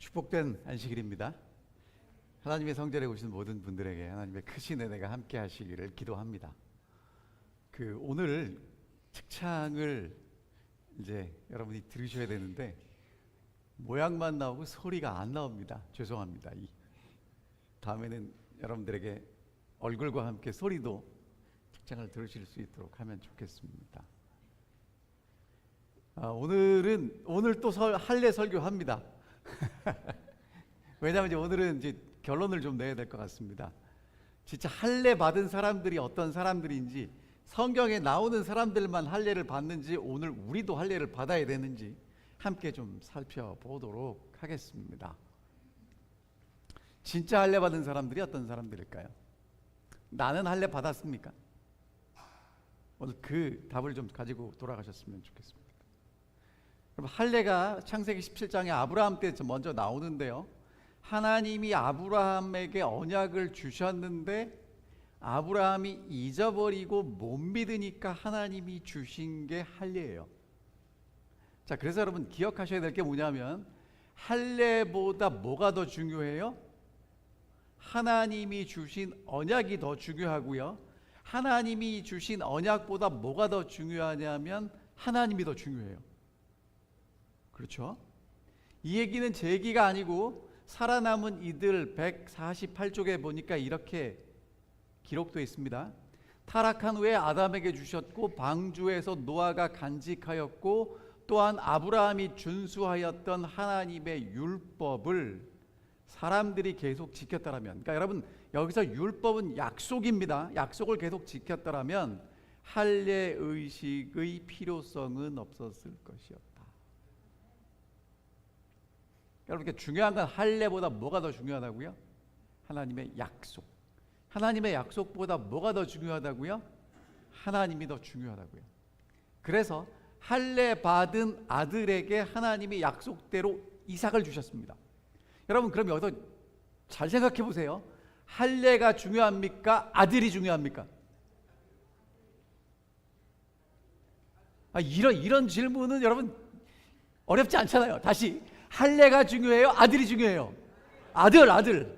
축복된 안식일입니다. 하나님의 성전에 오신 모든 분들에게 하나님의 크신 은혜가 함께 하시기를 기도합니다. 오늘 측창을 이제 여러분이 들으셔야 되는데 모양만 나오고 소리가 안 나옵니다. 죄송합니다. 다음에는 여러분들에게 얼굴과 함께 소리도 측창을 들으실 수 있도록 하면 좋겠습니다. 오늘 또 할례 설교합니다. 왜냐하면 이제 오늘은 이제 결론을 좀 내야 될 것 같습니다. 진짜 할례 받은 사람들이 어떤 사람들인지, 성경에 나오는 사람들만 할례를 받는지, 오늘 우리도 할례를 받아야 되는지 함께 좀 살펴보도록 하겠습니다. 진짜 할례 받은 사람들이 어떤 사람들일까요? 나는 할례 받았습니까? 오늘 그 답을 좀 가지고 돌아가셨으면 좋겠습니다. 할례가 창세기 17장에 아브라함 때 먼저 나오는데요, 하나님이 아브라함에게 언약을 주셨는데 아브라함이 잊어버리고 못 믿으니까 하나님이 주신 게 할례예요. 자, 그래서 여러분 기억하셔야 될 게 뭐냐면, 할례보다 뭐가 더 중요해요? 하나님이 주신 언약이 더 중요하고요, 하나님이 주신 언약보다 뭐가 더 중요하냐면 하나님이 더 중요해요. 그렇죠? 이 얘기는 제 얘기가 아니고 살아남은 이들 148쪽에 보니까 이렇게 기록되어 있습니다. 타락한 후에 아담에게 주셨고 방주에서 노아가 간직하였고 또한 아브라함이 준수하였던 하나님의 율법을 사람들이 계속 지켰다라면, 그러니까 여러분 여기서 율법은 약속입니다. 약속을 계속 지켰다라면 할례 의식의 필요성은 없었을 것이었다. 여러분께 중요한 건 할례보다 뭐가 더 중요하다고요? 하나님의 약속. 하나님의 약속보다 뭐가 더 중요하다고요? 하나님이 더 중요하다고요. 그래서 할례 받은 아들에게 하나님이 약속대로 이삭을 주셨습니다. 여러분 그럼 여기서 잘 생각해 보세요. 할례가 중요합니까? 아들이 중요합니까? 이런 질문은 여러분 어렵지 않잖아요. 다시, 할례가 중요해요? 아들이 중요해요? 아들.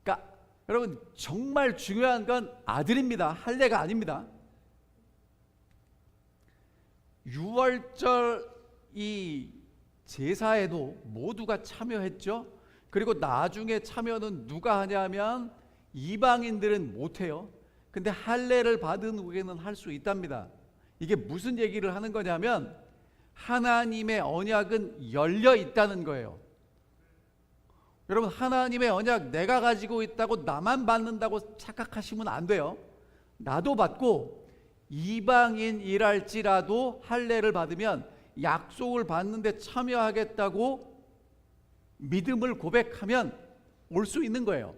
그러니까 여러분 정말 중요한 건 아들입니다. 할례가 아닙니다. 유월절 이 제사에도 모두가 참여했죠. 그리고 나중에 참여는 누가 하냐면 이방인들은 못해요. 근데 할례를 받은 후에는 할 수 있답니다. 이게 무슨 얘기를 하는 거냐면 하나님의 언약은 열려 있다는 거예요. 여러분 하나님의 언약 내가 가지고 있다고 나만 받는다고 착각하시면 안 돼요. 나도 받고 이방인이랄지라도 할례를 받으면 약속을 받는데 참여하겠다고 믿음을 고백하면 올 수 있는 거예요.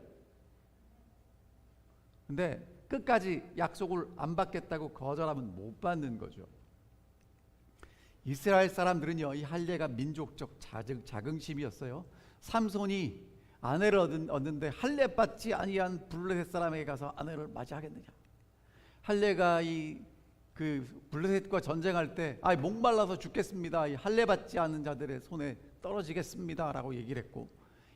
근데 끝까지 약속을 안 받겠다고 거절하면 못 받는 거죠. 이스라엘 사람들은요, 이 할례가 민족적 자긍심이었어요. 삼손이 아내를 얻는데 할례 받지 아니한 블레셋 사람에게 가서 아내를 맞이하겠느냐. 할례가 블레셋과 전쟁할 때 목말라서 죽겠습니다. 이 할례 받지 않은 자들의 손에 떨어지겠습니다라고 얘기를 했고,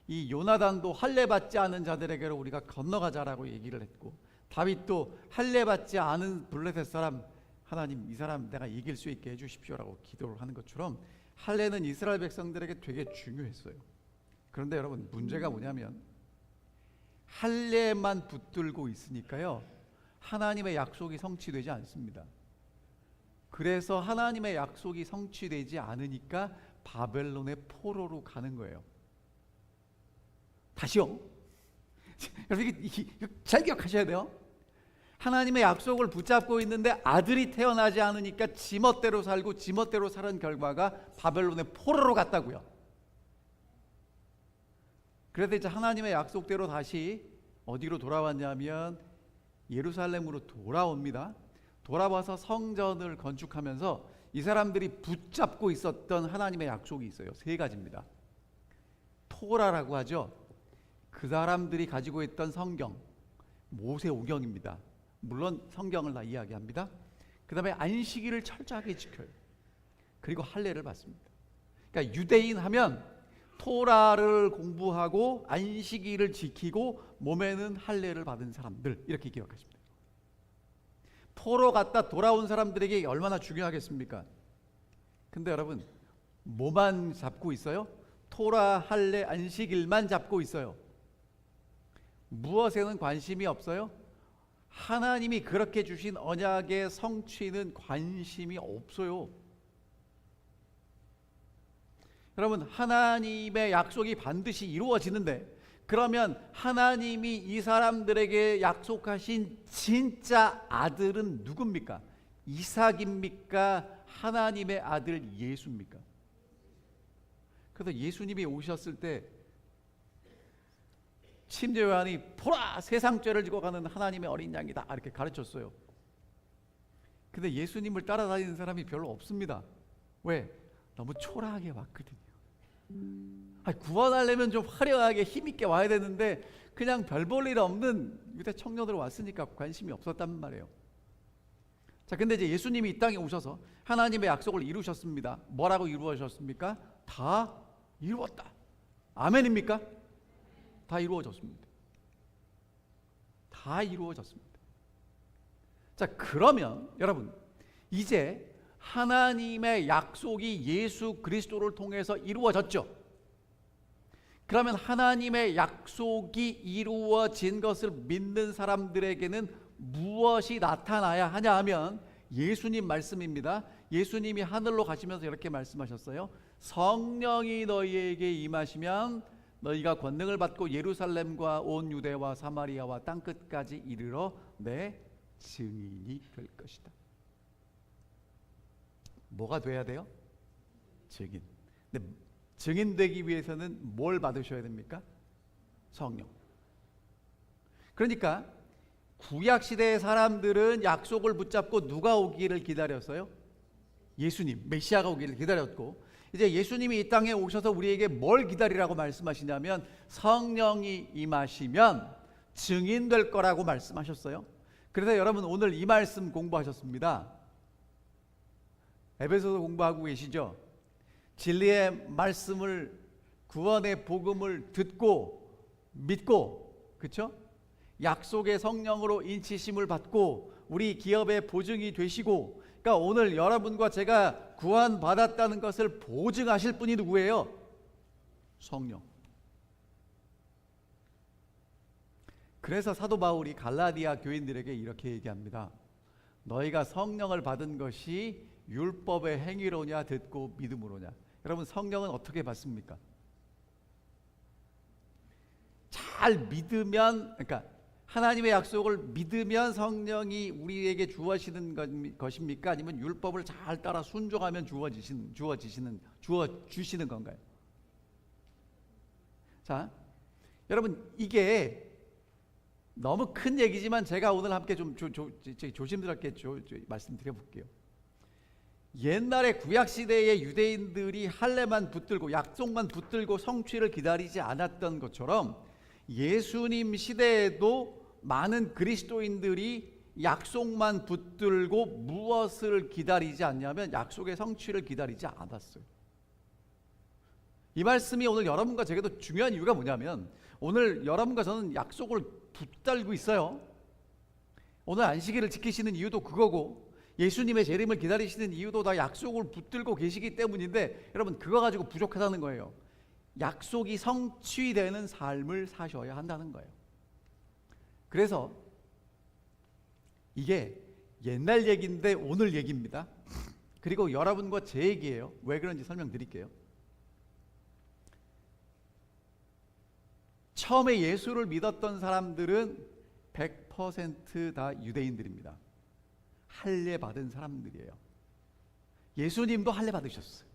이 요나단도 할례 받지 않은 자들에게로 우리가 건너가자라고 얘기를 했고, 다윗도 할례 받지 않은 블레셋 사람, 하나님 이 사람 내가 이길 수 있게 해주십시오라고 기도를 하는 것처럼 할례는 이스라엘 백성들에게 되게 중요했어요. 그런데 여러분 문제가 뭐냐면 할례만 붙들고 있으니까요, 하나님의 약속이 성취되지 않습니다. 그래서 하나님의 약속이 성취되지 않으니까 바벨론의 포로로 가는 거예요. 다시요. 여러분 이게 잘 기억하셔야 돼요. 하나님의 약속을 붙잡고 있는데 아들이 태어나지 않으니까 지멋대로 살고 지멋대로 사는 결과가 바벨론의 포로로 갔다고요. 그래서 이제 하나님의 약속대로 다시 어디로 돌아왔냐면 예루살렘으로 돌아옵니다. 돌아와서 성전을 건축하면서 이 사람들이 붙잡고 있었던 하나님의 약속이 있어요. 3가지입니다. 토라라고 하죠. 그 사람들이 가지고 있던 성경, 모세오경입니다. 물론 성경을 다 이야기합니다. 그 다음에 안식일을 철저하게 지켜요. 그리고 할례를 받습니다. 그러니까 유대인 하면 토라를 공부하고 안식일을 지키고 몸에는 할례를 받은 사람들, 이렇게 기억하시면 돼요. 포로 갔다 돌아온 사람들에게 얼마나 중요하겠습니까? 근데 여러분, 뭐만 잡고 있어요? 토라, 할례, 안식일만 잡고 있어요. 무엇에는 관심이 없어요? 하나님이 그렇게 주신 언약의 성취는 관심이 없어요. 여러분, 하나님의 약속이 반드시 이루어지는데, 그러면 하나님이 이 사람들에게 약속하신 진짜 아들은 누굽니까? 이삭입니까? 하나님의 아들 예수입니까? 그래서 예수님이 오셨을 때 침례 요한이 보라, 세상 죄를 지고 가는 하나님의 어린 양이다, 이렇게 가르쳤어요. 근데 예수님을 따라다니는 사람이 별로 없습니다. 왜? 너무 초라하게 왔거든요. 구원하려면 좀 화려하게 힘있게 와야 되는데 그냥 별 볼 일 없는 유대 청년으로 왔으니까 관심이 없었단 말이에요. 자, 근데 이제 예수님이 이 땅에 오셔서 하나님의 약속을 이루셨습니다. 뭐라고 이루어졌습니까? 다 이루었다. 아멘입니까? 다 이루어졌습니다. 다 이루어졌습니다. 자, 그러면 여러분, 이제 하나님의 약속이 예수 그리스도를 통해서 이루어졌죠. 그러면 하나님의 약속이 이루어진 것을 믿는 사람들에게는 무엇이 나타나야 하냐 하면 예수님 말씀입니다. 예수님이 하늘로 가시면서 이렇게 말씀하셨어요. 성령이 너희에게 임하시면 너희가 권능을 받고 예루살렘과 온 유대와 사마리아와 땅끝까지 이르러 내 증인이 될 것이다. 뭐가 돼야 돼요? 증인. 근데 증인 되기 위해서는 뭘 받으셔야 됩니까? 성령. 그러니까 구약 시대의 사람들은 약속을 붙잡고 누가 오기를 기다렸어요? 예수님, 메시아가 오기를 기다렸고, 이제 예수님이 이 땅에 오셔서 우리에게 뭘 기다리라고 말씀하시냐면 성령이 임하시면 증인 될 거라고 말씀하셨어요. 그래서 여러분, 오늘 이 말씀 공부하셨습니다. 에베소서 공부하고 계시죠? 진리의 말씀을, 구원의 복음을 듣고 믿고, 그렇죠? 약속의 성령으로 인치심을 받고 우리 기업의 보증이 되시고, 그러니까 오늘 여러분과 제가 구원 받았다는 것을 보증하실 분이 누구예요? 성령. 그래서 사도 바울이 갈라디아 교인들에게 이렇게 얘기합니다. 너희가 성령을 받은 것이 율법의 행위로냐 듣고 믿음으로냐. 여러분, 성령은 어떻게 받습니까? 잘 믿으면, 그러니까 하나님의 약속을 믿으면 성령이 우리에게 주어지는 것입니까? 아니면 율법을 잘 따라 순종하면 주어주시는 건가요? 자, 여러분, 이게 너무 큰 얘기지만 제가 오늘 함께 좀 조심스럽게 말씀드려 볼게요. 옛날에 구약시대의 유대인들이 할례만 붙들고 약속만 붙들고 성취를 기다리지 않았던 것처럼 예수님 시대에도 많은 그리스도인들이 약속만 붙들고 무엇을 기다리지 않냐면 약속의 성취를 기다리지 않았어요. 이 말씀이 오늘 여러분과 제게도 중요한 이유가 뭐냐면, 오늘 여러분과 저는 약속을 붙들고 있어요. 오늘 안식일을 지키시는 이유도 그거고, 예수님의 재림을 기다리시는 이유도 다 약속을 붙들고 계시기 때문인데, 여러분, 그거 가지고 부족하다는 거예요. 약속이 성취되는 삶을 사셔야 한다는 거예요. 그래서 이게 옛날 얘기인데 오늘 얘기입니다. 그리고 여러분과 제 얘기예요. 왜 그런지 설명드릴게요. 처음에 예수를 믿었던 사람들은 100% 다 유대인들입니다. 할례 받은 사람들이에요. 예수님도 할례 받으셨어요.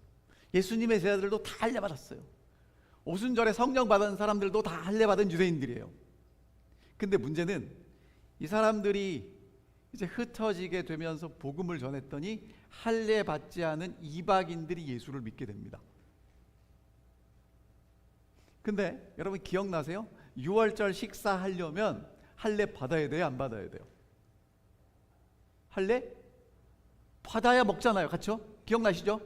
예수님의 제자들도 다 할례 받았어요. 오순절에 성령 받은 사람들도 다 할례 받은 유대인들이에요. 근데 문제는 이 사람들이 이제 흩어지게 되면서 복음을 전했더니 할례 받지 않은 이방인들이 예수를 믿게 됩니다. 근데 여러분 기억나세요? 6월절 식사하려면 할례 받아야 돼요, 안 받아야 돼요? 할례 받아야 먹잖아요, 그렇죠? 기억나시죠?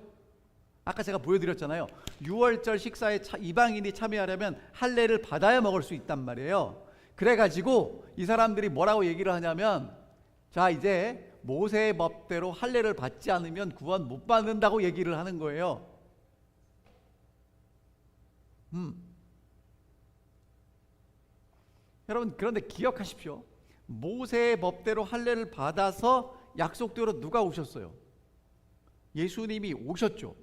아까 제가 보여드렸잖아요. 유월절 식사에 이방인이 참여하려면 할례를 받아야 먹을 수 있단 말이에요. 그래가지고 이 사람들이 뭐라고 얘기를 하냐면, 자, 이제 모세의 법대로 할례를 받지 않으면 구원 못 받는다고 얘기를 하는 거예요. 여러분, 그런데 기억하십시오. 모세의 법대로 할례를 받아서 약속대로 누가 오셨어요? 예수님이 오셨죠.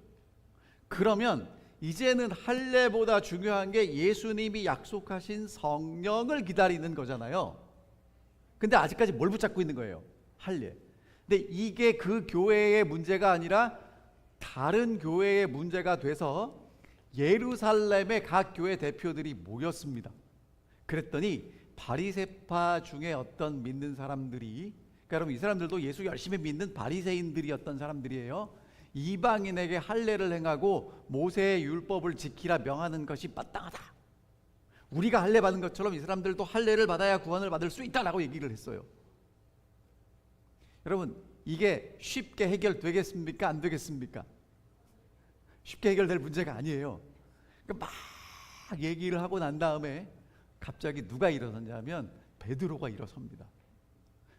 그러면 이제는 할례보다 중요한 게 예수님이 약속하신 성령을 기다리는 거잖아요. 근데 아직까지 뭘 붙잡고 있는 거예요? 할례. 근데 이게 그 교회의 문제가 아니라 다른 교회의 문제가 돼서 예루살렘의 각 교회 대표들이 모였습니다. 그랬더니 바리새파 중에 어떤 믿는 사람들이, 그러니까 여러분 이 사람들도 예수 열심히 믿는 바리새인들이었던 사람들이에요. 이방인에게 할례를 행하고 모세의 율법을 지키라 명하는 것이 마땅하다. 우리가 할례 받은 것처럼 이 사람들도 할례를 받아야 구원을 받을 수 있다라고 얘기를 했어요. 여러분, 이게 쉽게 해결되겠습니까? 안 되겠습니까? 쉽게 해결될 문제가 아니에요. 그러니까 막 얘기를 하고 난 다음에 갑자기 누가 일어섰냐면 베드로가 일어섭니다.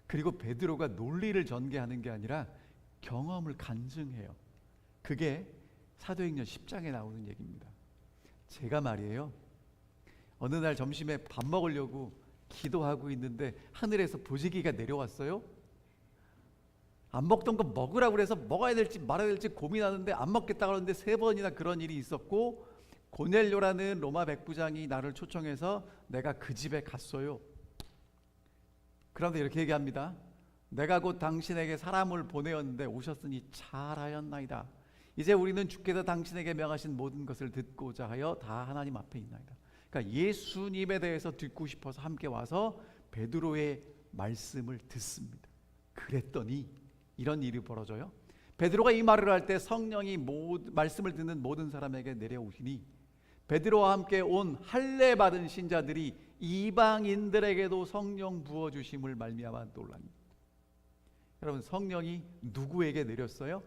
그리고 베드로가 논리를 전개하는 게 아니라 경험을 간증해요. 그게 사도행전 10장에 나오는 얘기입니다. 제가 말이에요, 어느 날 점심에 밥 먹으려고 기도하고 있는데 하늘에서 보지기가 내려왔어요. 안 먹던 거 먹으라고 그래서 먹어야 될지 말아야 될지 고민하는데 안 먹겠다 그러는데 3번이나 그런 일이 있었고, 고넬료라는 로마 백부장이 나를 초청해서 내가 그 집에 갔어요. 그런데 이렇게 얘기합니다. 내가 곧 당신에게 사람을 보내었는데 오셨으니 잘하였나이다. 이제 우리는 주께서 당신에게 명하신 모든 것을 듣고자 하여 다 하나님 앞에 있나이다. 그러니까 예수님에 대해서 듣고 싶어서 함께 와서 베드로의 말씀을 듣습니다. 그랬더니 이런 일이 벌어져요. 베드로가 이 말을 할 때 성령이 말씀을 듣는 모든 사람에게 내려오시니 베드로와 함께 온 할례 받은 신자들이 이방인들에게도 성령 부어주심을 말미암아 놀라니. 여러분, 성령이 누구에게 내렸어요?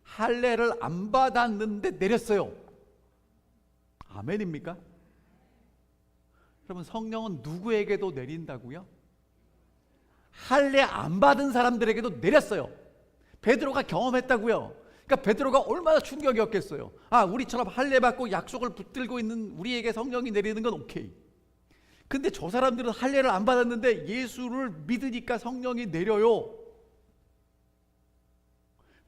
할례를 안 받았는데 내렸어요. 아멘입니까? 여러분, 성령은 누구에게도 내린다고요? 할례 안 받은 사람들에게도 내렸어요. 베드로가 경험했다고요. 그러니까 베드로가 얼마나 충격이었겠어요. 아, 우리처럼 할례 받고 약속을 붙들고 있는 우리에게 성령이 내리는 건 오케이. 근데 저 사람들은 할례를 안 받았는데 예수를 믿으니까 성령이 내려요.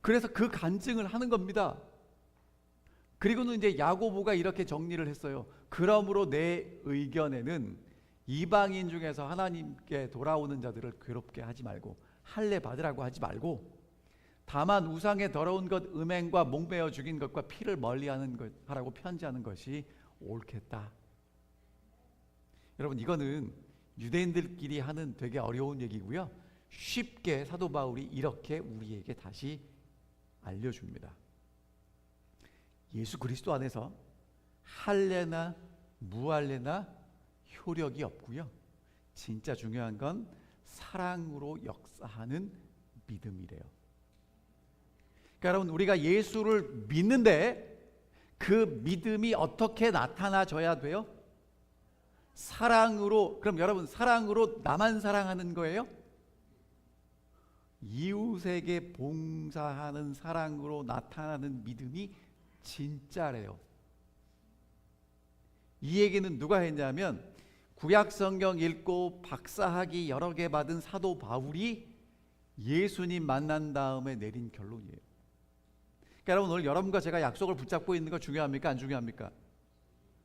그래서 그 간증을 하는 겁니다. 그리고는 이제 야고보가 이렇게 정리를 했어요. 그러므로 내 의견에는 이방인 중에서 하나님께 돌아오는 자들을 괴롭게 하지 말고 할례 받으라고 하지 말고, 다만 우상의 더러운 것 음행과 목매어 죽인 것과 피를 멀리하는 것 하라고 편지하는 것이 옳겠다. 여러분, 이거는 유대인들끼리 하는 되게 어려운 얘기고요. 쉽게 사도 바울이 이렇게 우리에게 다시 알려줍니다. 예수 그리스도 안에서 할례나 무할례나 효력이 없고요. 진짜 중요한 건 사랑으로 역사하는 믿음이래요. 그러니까 여러분, 우리가 예수를 믿는데 그 믿음이 어떻게 나타나져야 돼요? 사랑으로. 그럼 여러분, 사랑으로 나만 사랑하는 거예요? 이웃에게 봉사하는 사랑으로 나타나는 믿음이 진짜래요. 이 얘기는 누가 했냐면 구약 성경 읽고 박사학위 여러 개 받은 사도 바울이 예수님 만난 다음에 내린 결론이에요. 그러니까 여러분, 오늘 여러분과 제가 약속을 붙잡고 있는 거 중요합니까? 안 중요합니까?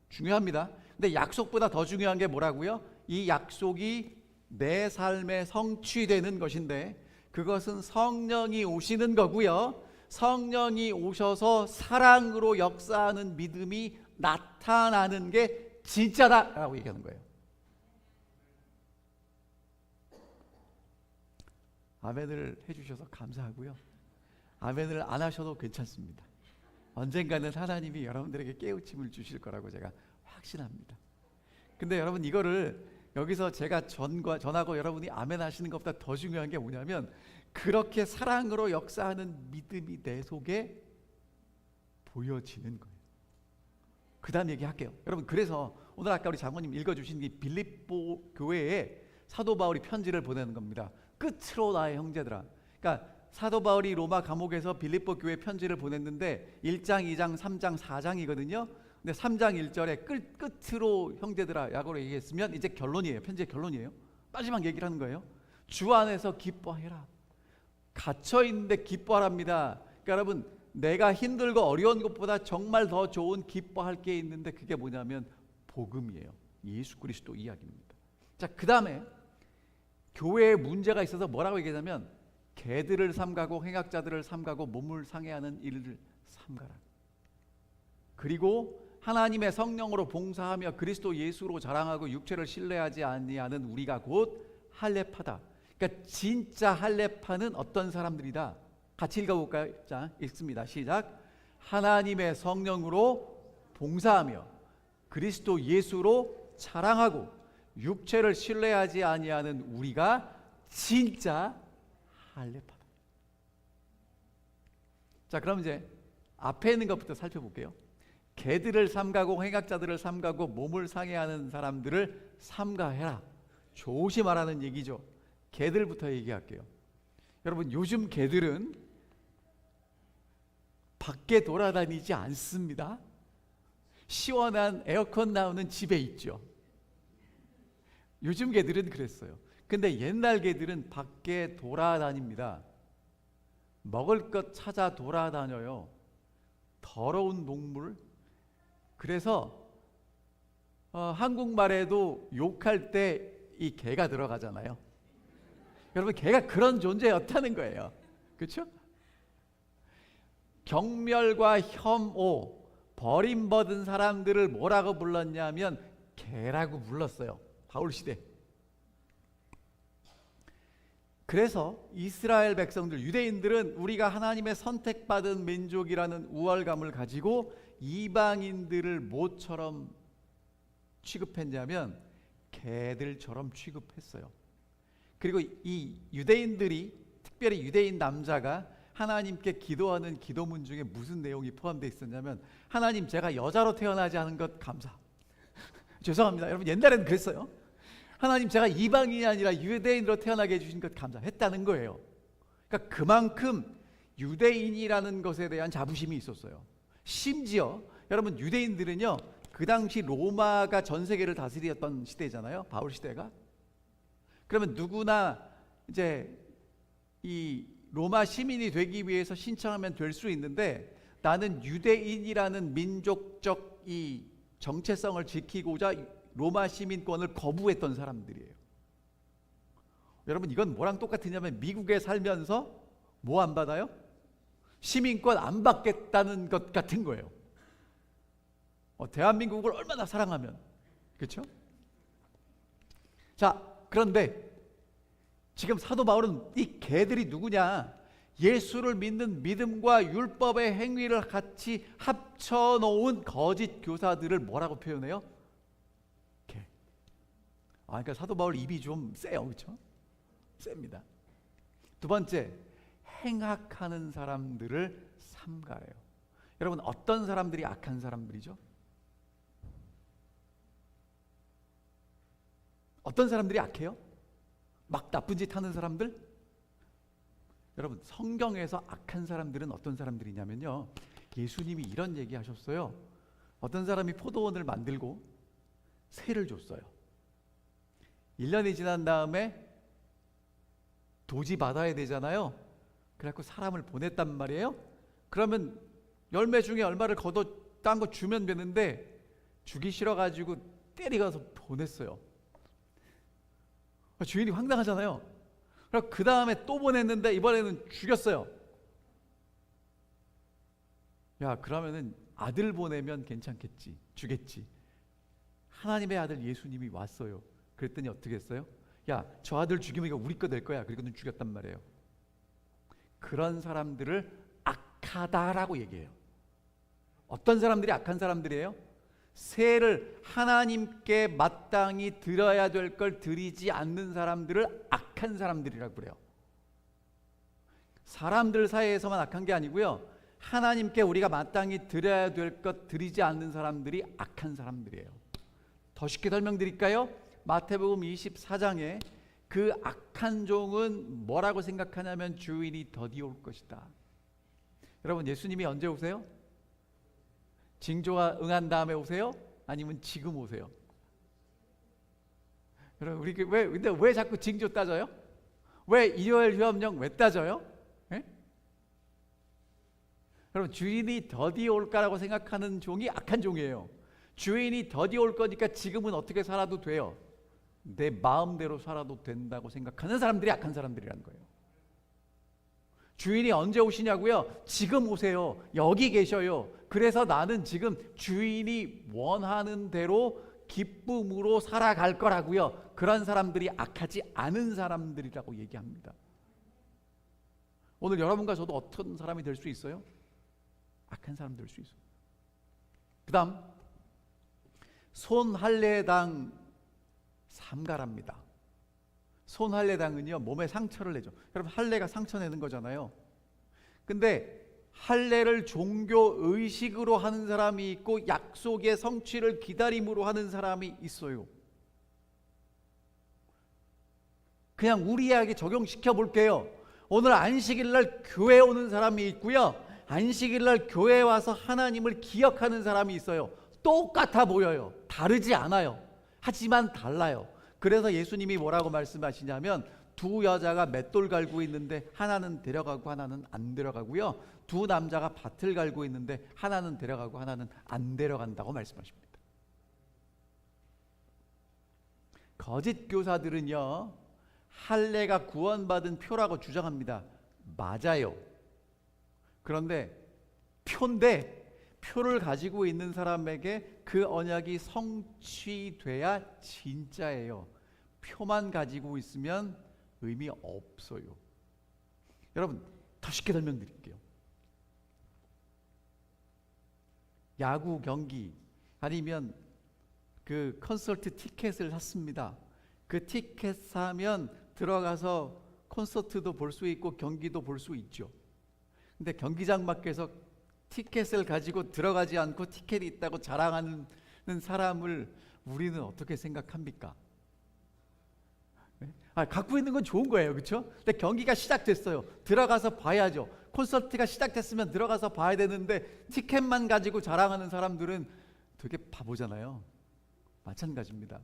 중요합니다. 근데 약속보다 더 중요한 게 뭐라고요? 이 약속이 내 삶에 성취되는 것인데 그것은 성령이 오시는 거고요. 성령이 오셔서 사랑으로 역사하는 믿음이 나타나는 게 진짜다라고 얘기하는 거예요. 아멘을 해주셔서 감사하고요. 아멘을 안 하셔도 괜찮습니다. 언젠가는 하나님이 여러분들에게 깨우침을 주실 거라고 제가 확신합니다. 근데 여러분, 이거를 여기서 제가 전하고 여러분이 아멘 하시는 것보다 더 중요한 게 뭐냐면, 그렇게 사랑으로 역사하는 믿음이 내 속에 보여지는 거예요. 그 다음 얘기할게요. 여러분, 그래서 오늘 아까 우리 장모님 읽어주신 이 빌립보 교회에 사도 바울이 편지를 보내는 겁니다. 끝으로 나의 형제들아. 그러니까 사도 바울이 로마 감옥에서 빌립보 교회에 편지를 보냈는데 1장, 2장, 3장, 4장이거든요. 근데 3장 1절에 끝으로 형제들아 라고 얘기했으면 이제 결론이에요. 편지의 결론이에요. 마지막 얘기를 하는 거예요. 주 안에서 기뻐해라. 갇혀있는데 기뻐하랍니다. 그러니까 여러분, 내가 힘들고 어려운 것보다 정말 더 좋은 기뻐할 게 있는데 그게 뭐냐면 복음이에요. 예수 그리스도 이야기입니다. 자, 그 다음에 교회에 문제가 있어서 뭐라고 얘기하냐면 개들을 삼가고 행악자들을 삼가고 몸을 상해하는 일을 삼가라. 그리고 하나님의 성령으로 봉사하며 그리스도 예수로 자랑하고 육체를 신뢰하지 아니하는 우리가 곧 할례파다. 그러니까 진짜 할례파는 어떤 사람들이다. 같이 읽어볼까요? 자, 읽습니다. 시작. 하나님의 성령으로 봉사하며 그리스도 예수로 자랑하고 육체를 신뢰하지 아니하는 우리가 진짜 할례파다. 자, 그럼 이제 앞에 있는 것부터 살펴볼게요. 개들을 삼가고 행악자들을 삼가고 몸을 상해하는 사람들을 삼가해라. 조심하라는 얘기죠. 개들부터 얘기할게요. 여러분, 요즘 개들은 밖에 돌아다니지 않습니다. 시원한 에어컨 나오는 집에 있죠. 요즘 개들은 그랬어요. 근데 옛날 개들은 밖에 돌아다닙니다. 먹을 것 찾아 돌아다녀요. 더러운 동물. 그래서 한국말에도 욕할 때 이 개가 들어가잖아요. 여러분, 개가 그런 존재였다는 거예요. 그렇죠? 경멸과 혐오, 버림받은 사람들을 뭐라고 불렀냐면 개라고 불렀어요. 바울 시대. 그래서 이스라엘 백성들, 유대인들은 우리가 하나님의 선택받은 민족이라는 우월감을 가지고 이방인들을 뭐처럼 취급했냐면 개들처럼 취급했어요. 그리고 이 유대인들이, 특별히 유대인 남자가 하나님께 기도하는 기도문 중에 무슨 내용이 포함되어 있었냐면 하나님, 제가 여자로 태어나지 않은 것 감사. 죄송합니다. 여러분, 옛날에는 그랬어요. 하나님, 제가 이방인이 아니라 유대인으로 태어나게 해주신 것 감사했다는 거예요. 그러니까 그만큼 유대인이라는 것에 대한 자부심이 있었어요. 심지어 여러분, 유대인들은요, 그 당시 로마가 전 세계를 다스렸던 시대잖아요. 바울 시대가. 그러면 누구나 이제 이 로마 시민이 되기 위해서 신청하면 될 수 있는데 나는 유대인이라는 민족적 이 정체성을 지키고자 로마 시민권을 거부했던 사람들이에요. 여러분, 이건 뭐랑 똑같으냐면 미국에 살면서 뭐 안 받아요? 시민권 안 받겠다는 것 같은 거예요. 대한민국을 얼마나 사랑하면. 그렇죠? 자, 그런데 지금 사도 바울은 이 개들이 누구냐? 예수를 믿는 믿음과 율법의 행위를 같이 합쳐놓은 거짓 교사들을 뭐라고 표현해요? 개. 그러니까 사도 바울 입이 좀 세요. 그렇죠? 셉니다. 두 번째, 행악하는 사람들을 삼가해요. 여러분, 어떤 사람들이 악한 사람들이죠? 어떤 사람들이 악해요? 막 나쁜 짓 하는 사람들? 여러분, 성경에서 악한 사람들은 어떤 사람들이냐면요, 예수님이 이런 얘기 하셨어요. 어떤 사람이 포도원을 만들고 세를 줬어요. 1년이 지난 다음에 도지 받아야 되잖아요. 그래갖고 사람을 보냈단 말이에요. 그러면 열매 중에 얼마를 걷어 딴 거 주면 되는데 주기 싫어가지고 때리가서 보냈어요. 주인이 황당하잖아요. 그 다음에 또 보냈는데 이번에는 죽였어요. 야, 그러면은 아들 보내면 괜찮겠지, 주겠지. 하나님의 아들 예수님이 왔어요. 그랬더니 어떻게 했어요? 야, 저 아들 죽이면 이거 우리 거 될 거야. 그리고는 죽였단 말이에요. 그런 사람들을 악하다라고 얘기해요. 어떤 사람들이 악한 사람들이에요? 세를 하나님께 마땅히 드려야 될 걸 드리지 않는 사람들을 악한 사람들이라고 그래요. 사람들 사이에서만 악한 게 아니고요, 하나님께 우리가 마땅히 드려야 될 것 드리지 않는 사람들이 악한 사람들이에요. 더 쉽게 설명드릴까요? 마태복음 24장에 그 악한 종은 뭐라고 생각하냐면 주인이 더디 올 것이다. 여러분, 예수님이 언제 오세요? 징조가 응한 다음에 오세요? 아니면 지금 오세요? 여러분, 우리 근데 왜 자꾸 징조 따져요? 왜 일요일 휴업령 왜 따져요? 예? 여러분, 주인이 더디 올까라고 생각하는 종이 악한 종이에요. 주인이 더디 올 거니까 지금은 어떻게 살아도 돼요. 내 마음대로 살아도 된다고 생각하는 사람들이 악한 사람들이라는 거예요. 주인이 언제 오시냐고요? 지금 오세요. 여기 계셔요. 그래서 나는 지금 주인이 원하는 대로 기쁨으로 살아갈 거라고요. 그런 사람들이 악하지 않은 사람들이라고 얘기합니다. 오늘 여러분과 저도 어떤 사람이 될 수 있어요? 악한 사람 될 수 있어요. 그 다음 손할례당 삼가랍니다. 손할례당은요, 몸에 상처를 내죠. 여러분, 할례가 상처 내는 거잖아요. 근데 할례를 종교 의식으로 하는 사람이 있고 약속의 성취를 기다림으로 하는 사람이 있어요. 그냥 우리에게 적용시켜 볼게요. 오늘 안식일 날 교회 오는 사람이 있고요, 안식일 날 교회에 와서 하나님을 기억하는 사람이 있어요. 똑같아 보여요. 다르지 않아요. 하지만 달라요. 그래서 예수님이 뭐라고 말씀하시냐면 두 여자가 맷돌 갈고 있는데 하나는 데려가고 하나는 안 데려가고요, 두 남자가 밭을 갈고 있는데 하나는 데려가고 하나는 안 데려간다고 말씀하십니다. 거짓 교사들은요, 할례가 구원받은 표라고 주장합니다. 맞아요. 그런데 표인데 표를 가지고 있는 사람에게 그 언약이 성취돼야 진짜예요. 표만 가지고 있으면 의미 없어요. 여러분, 더 쉽게 설명드릴게요. 야구 경기 아니면 그 콘서트 티켓을 샀습니다. 그 티켓 사면 들어가서 콘서트도 볼 수 있고 경기도 볼 수 있죠. 근데 경기장 밖에서 티켓을 가지고 들어가지 않고 티켓이 있다고 자랑하는 사람을 우리는 어떻게 생각합니까? 네? 갖고 있는 건 좋은 거예요, 그렇죠? 근데 경기가 시작됐어요. 들어가서 봐야죠. 콘서트가 시작됐으면 들어가서 봐야 되는데 티켓만 가지고 자랑하는 사람들은 되게 바보잖아요. 마찬가지입니다.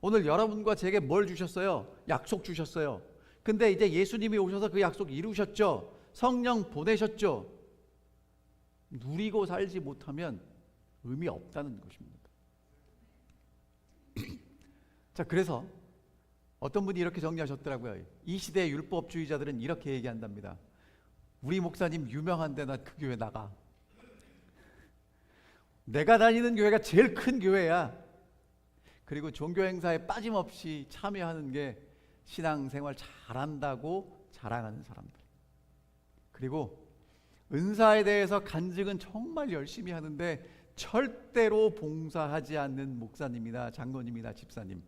오늘 여러분과 제게 뭘 주셨어요? 약속 주셨어요. 근데 이제 예수님이 오셔서 그 약속 이루셨죠. 성령 보내셨죠. 누리고 살지 못하면 의미 없다는 것입니다. 자, 그래서 어떤 분이 이렇게 정리하셨더라고요. 이 시대의 율법주의자들은 이렇게 얘기한답니다. 우리 목사님 유명한데 나 그 교회 나가. 내가 다니는 교회가 제일 큰 교회야. 그리고 종교 행사에 빠짐없이 참여하는 게 신앙생활 잘한다고 자랑하는 사람들. 그리고 은사에 대해서 간증은 정말 열심히 하는데 절대로 봉사하지 않는 목사님이나 장로님이나 집사님.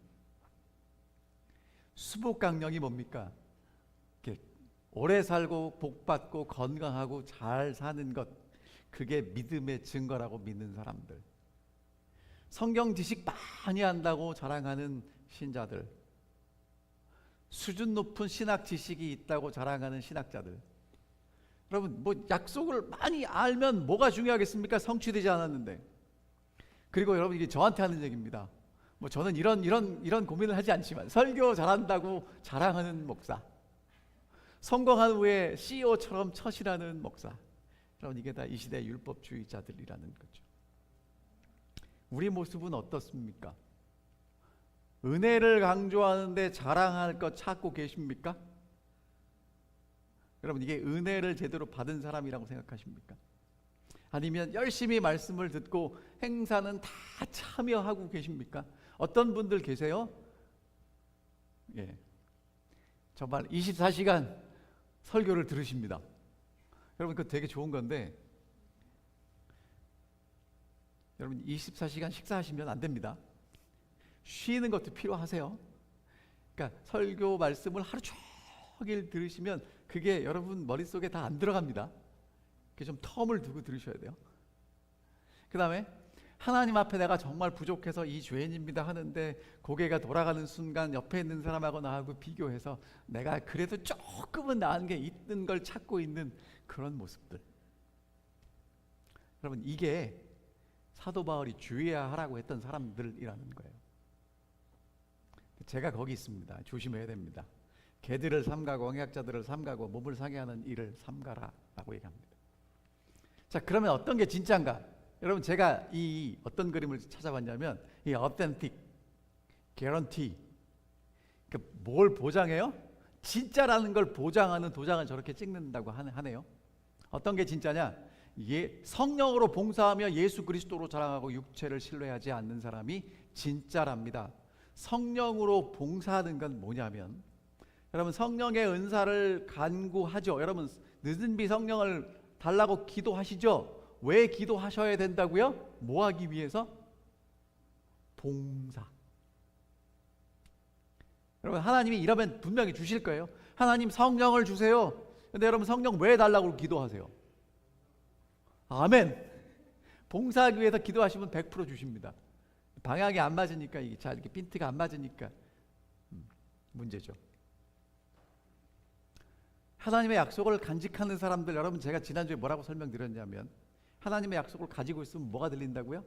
수복 강령이 뭡니까? 이렇게 오래 살고 복받고 건강하고 잘 사는 것, 그게 믿음의 증거라고 믿는 사람들. 성경 지식 많이 한다고 자랑하는 신자들. 수준 높은 신학 지식이 있다고 자랑하는 신학자들. 여러분, 뭐 약속을 많이 알면 뭐가 중요하겠습니까? 성취되지 않았는데. 그리고 여러분, 이게 저한테 하는 얘기입니다. 뭐 저는 이런 고민을 하지 않지만 설교 잘한다고 자랑하는 목사, 성공한 후에 CEO처럼 처신하는 목사. 여러분, 이게 다 이 시대의 율법주의자들이라는 거죠. 우리 모습은 어떻습니까? 은혜를 강조하는데 자랑할 것 찾고 계십니까? 여러분, 이게 은혜를 제대로 받은 사람이라고 생각하십니까? 아니면 열심히 말씀을 듣고 행사는 다 참여하고 계십니까? 어떤 분들 계세요? 예, 정말 24시간 설교를 들으십니다. 여러분, 그거 되게 좋은 건데 여러분, 24시간 식사하시면 안 됩니다. 쉬는 것도 필요하세요. 그러니까 설교 말씀을 하루 종일 들으시면 그게 여러분 머릿속에 다 안 들어갑니다. 좀 텀을 두고 들으셔야 돼요. 그 다음에 하나님 앞에 내가 정말 부족해서 이 죄인입니다 하는데 고개가 돌아가는 순간 옆에 있는 사람하고 나하고 비교해서 내가 그래도 조금은 나은 게 있는 걸 찾고 있는 그런 모습들. 여러분, 이게 사도 바울이 주의해야 하라고 했던 사람들이라는 거예요. 제가 거기 있습니다. 조심해야 됩니다. 개들을 삼가고 언약자들을 삼가고 몸을 상해 하는 일을 삼가라 라고 얘기합니다. 자, 그러면 어떤 게 진짜인가? 여러분, 제가 이 어떤 그림을 찾아봤냐면 이 authentic, guarantee, 뭘 보장해요? 진짜라는 걸 보장하는 도장을 저렇게 찍는다고 하네요. 어떤 게 진짜냐? 성령으로 봉사하며 예수 그리스도로 자랑하고 육체를 신뢰하지 않는 사람이 진짜랍니다. 성령으로 봉사하는 건 뭐냐면, 여러분, 성령의 은사를 간구하죠. 여러분, 늦은 비 성령을 달라고 기도하시죠. 왜 기도하셔야 된다고요? 뭐 하기 위해서? 봉사. 여러분, 하나님이 이러면 분명히 주실 거예요. 하나님 성령을 주세요. 근데 여러분, 성령 왜 달라고 기도하세요? 아멘. 봉사하기 위해서 기도하시면 100% 주십니다. 방향이 안 맞으니까, 이게 잘 이렇게 핀트가 안 맞으니까 문제죠. 하나님의 약속을 간직하는 사람들, 여러분, 제가 지난주에 뭐라고 설명드렸냐면, 하나님의 약속을 가지고 있으면 뭐가 들린다고요?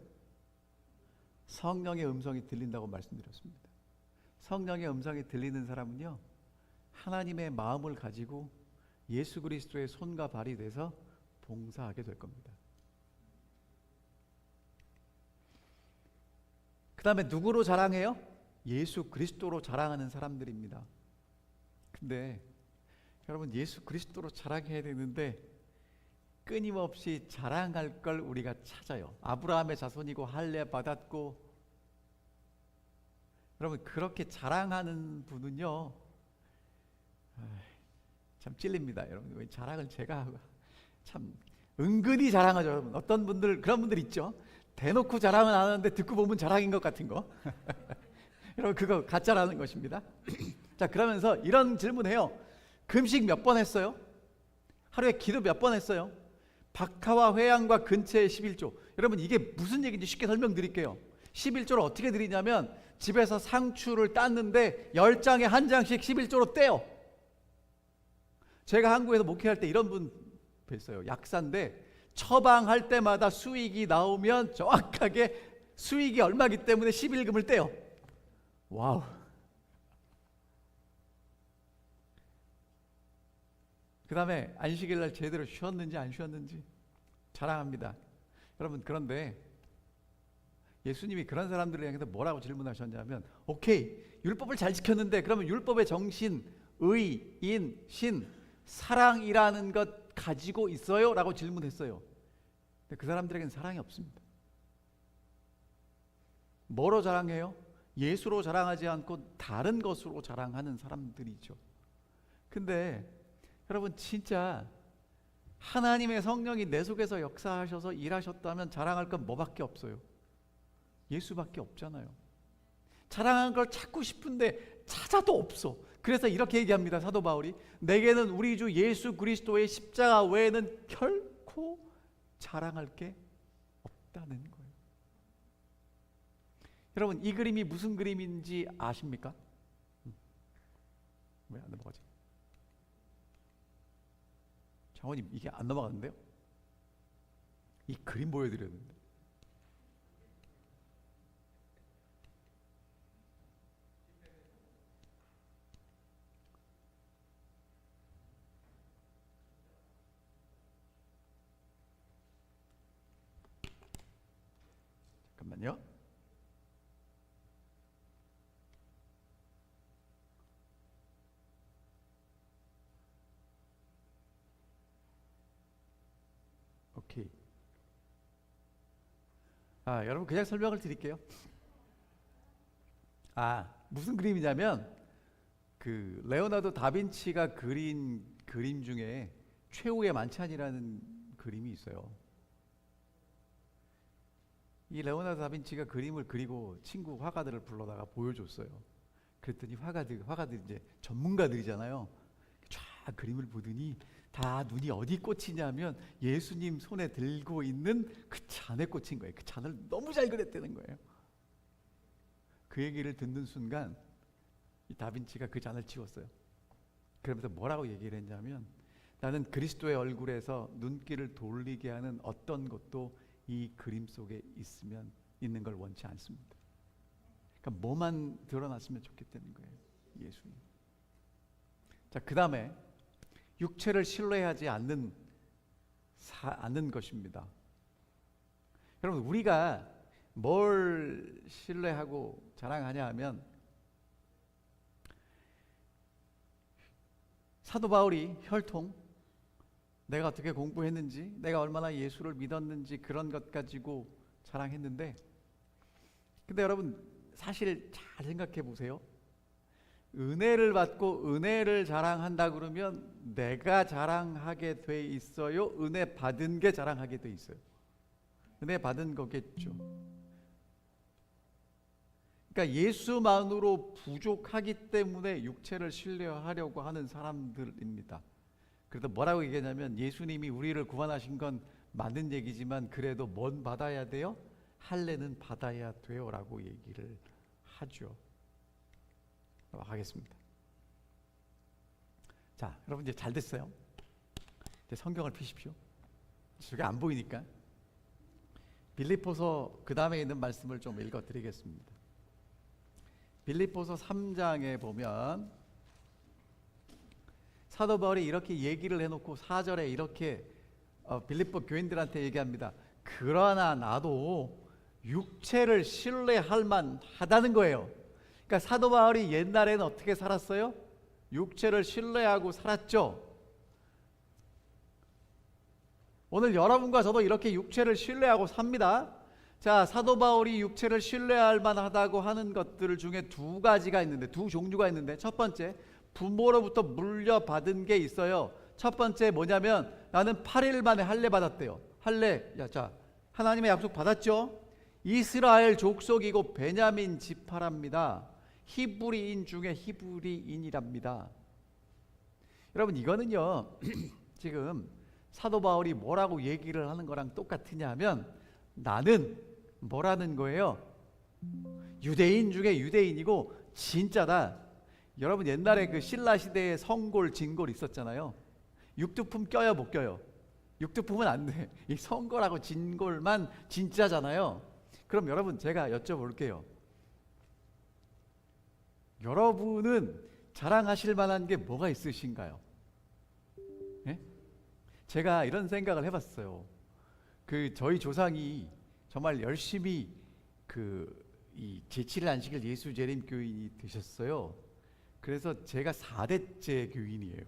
성령의 음성이 들린다고 말씀드렸습니다. 성령의 음성이 들리는 사람은요, 하나님의 마음을 가지고 예수 그리스도의 손과 발이 돼서 봉사하게 될 겁니다. 그 다음에 누구로 자랑해요? 예수 그리스도로 자랑하는 사람들입니다. 근데 여러분, 예수 그리스도로 자랑해야 되는데 끊임없이 자랑할 걸 우리가 찾아요. 아브라함의 자손이고 할례 받았고, 여러분, 그렇게 자랑하는 분은요, 참 찔립니다. 여러분, 왜 자랑을 제가 하고, 참 은근히 자랑하죠. 여러분, 어떤 분들, 그런 분들 있죠. 대놓고 자랑은 안 하는데 듣고 보면 자랑인 것 같은 거. 여러분, 그거 가짜라는 것입니다. 자, 그러면서 이런 질문해요. 금식 몇 번 했어요? 하루에 기도 몇 번 했어요? 박하와 회양과 근처의 11조. 여러분, 이게 무슨 얘기인지 쉽게 설명드릴게요. 11조를 어떻게 드리냐면, 집에서 상추를 땄는데 10장에 한 장씩 11조로 떼요. 제가 한국에서 목회할 때 이런 분 뵀어요. 약사인데 처방할 때마다 수익이 나오면 정확하게 수익이 얼마기 때문에 11금을 떼요. 와우. 그 다음에 안식일 날 제대로 쉬었는지 안 쉬었는지 자랑합니다. 여러분, 그런데 예수님이 그런 사람들을 향해서 뭐라고 질문하셨냐면, 오케이, 율법을 잘 지켰는데 그러면 율법의 정신, 의, 인, 신, 사랑이라는 것 가지고 있어요? 라고 질문했어요. 근데 그 사람들에게는 사랑이 없습니다. 뭐로 자랑해요? 예수로 자랑하지 않고 다른 것으로 자랑하는 사람들이죠. 근데 여러분, 진짜 하나님의 성령이 내 속에서 역사하셔서 일하셨다면 자랑할 건 뭐밖에 없어요? 예수밖에 없잖아요. 자랑한 걸 찾고 싶은데 찾아도 없어. 그래서 이렇게 얘기합니다. 사도 바울이, 내게는 우리 주 예수 그리스도의 십자가 외에는 결코 자랑할 게 없다는 거예요. 여러분, 이 그림이 무슨 그림인지 아십니까? 왜 안 넘어가지? 장원님, 이게 안 넘어가는데요? 이 그림 보여드렸는데. 잠깐만요. 오케이. 여러분, 그냥 설명을 드릴게요. 무슨 그림이냐면, 그 레오나르도 다빈치가 그린 그림 중에 최후의 만찬이라는 그림이 있어요. 이 레오나르도 다빈치가 그림을 그리고 친구 화가들을 불러다가 보여줬어요. 그랬더니 화가들 이제 전문가들이잖아요. 쫙 그림을 보더니 다 눈이 어디 꽂히냐면 예수님 손에 들고 있는 그 잔에 꽂힌 거예요. 그 잔을 너무 잘 그렸다는 거예요. 그 얘기를 듣는 순간 이 다빈치가 그 잔을 치웠어요. 그러면서 뭐라고 얘기를 했냐면, 나는 그리스도의 얼굴에서 눈길을 돌리게 하는 어떤 것도 이 그림 속에 있는 걸 원치 않습니다. 그러니까 뭐만 드러났으면 좋겠다는 거예요. 예수님. 자, 그 다음에 육체를 신뢰하지 않는 것입니다. 여러분, 우리가 뭘 신뢰하고 자랑하냐 하면, 사도 바울이 혈통, 내가 어떻게 공부했는지, 내가 얼마나 예수를 믿었는지 그런 것 가지고 자랑했는데, 근데 여러분 사실 잘 생각해 보세요. 은혜를 받고 은혜를 자랑한다 그러면 내가 자랑하게 돼 있어요? 은혜 받은 게 자랑하게 돼 있어요? 은혜 받은 거겠죠. 그러니까 예수만으로 부족하기 때문에 육체를 신뢰하려고 하는 사람들입니다. 그래서 뭐라고 얘기하냐면, 예수님이 우리를 구원하신 건 맞는 얘기지만 그래도 뭔 받아야 돼요? 할례는 받아야 돼요 라고 얘기를 하죠. 하겠습니다. 자, 여러분 이제 잘 됐어요. 이제 성경을 펴십시오. 저게 안 보이니까. 빌립보서 그 다음에 있는 말씀을 좀 읽어드리겠습니다. 빌립보서 3장에 보면 사도 바울이 이렇게 얘기를 해놓고 4절에 이렇게 빌립보 교인들한테 얘기합니다. 그러나 나도 육체를 신뢰할 만하다는 거예요. 그러니까 사도 바울이 옛날에는 어떻게 살았어요? 육체를 신뢰하고 살았죠. 오늘 여러분과 저도 이렇게 육체를 신뢰하고 삽니다. 자, 사도 바울이 육체를 신뢰할 만하다고 하는 것들 중에 두 가지가 있는데, 두 종류가 있는데, 첫 번째, 부모로부터 물려받은 게 있어요. 첫 번째 뭐냐면, 나는 8일 만에 할례 받았대요. 할례, 자, 하나님의 약속 받았죠? 이스라엘 족속이고 베냐민 지파랍니다. 히브리인 중에 히브리인이랍니다. 여러분, 이거는요 지금 사도 바울이 뭐라고 얘기를 하는 거랑 똑같으냐 하면, 나는 뭐라는 거예요? 유대인 중에 유대인이고 진짜다. 여러분, 옛날에 그 신라 시대에 성골, 진골 있었잖아요. 육두품 껴요, 못 껴요? 육두품은 안 돼. 이 성골하고 진골만 진짜잖아요. 그럼 여러분, 제가 여쭤볼게요. 여러분은 자랑하실 만한 게 뭐가 있으신가요? 예? 제가 이런 생각을 해봤어요. 저희 조상이 정말 열심히 이 제7일 안식일 예수 재림 교인이 되셨어요. 그래서 제가 4대째 교인이에요.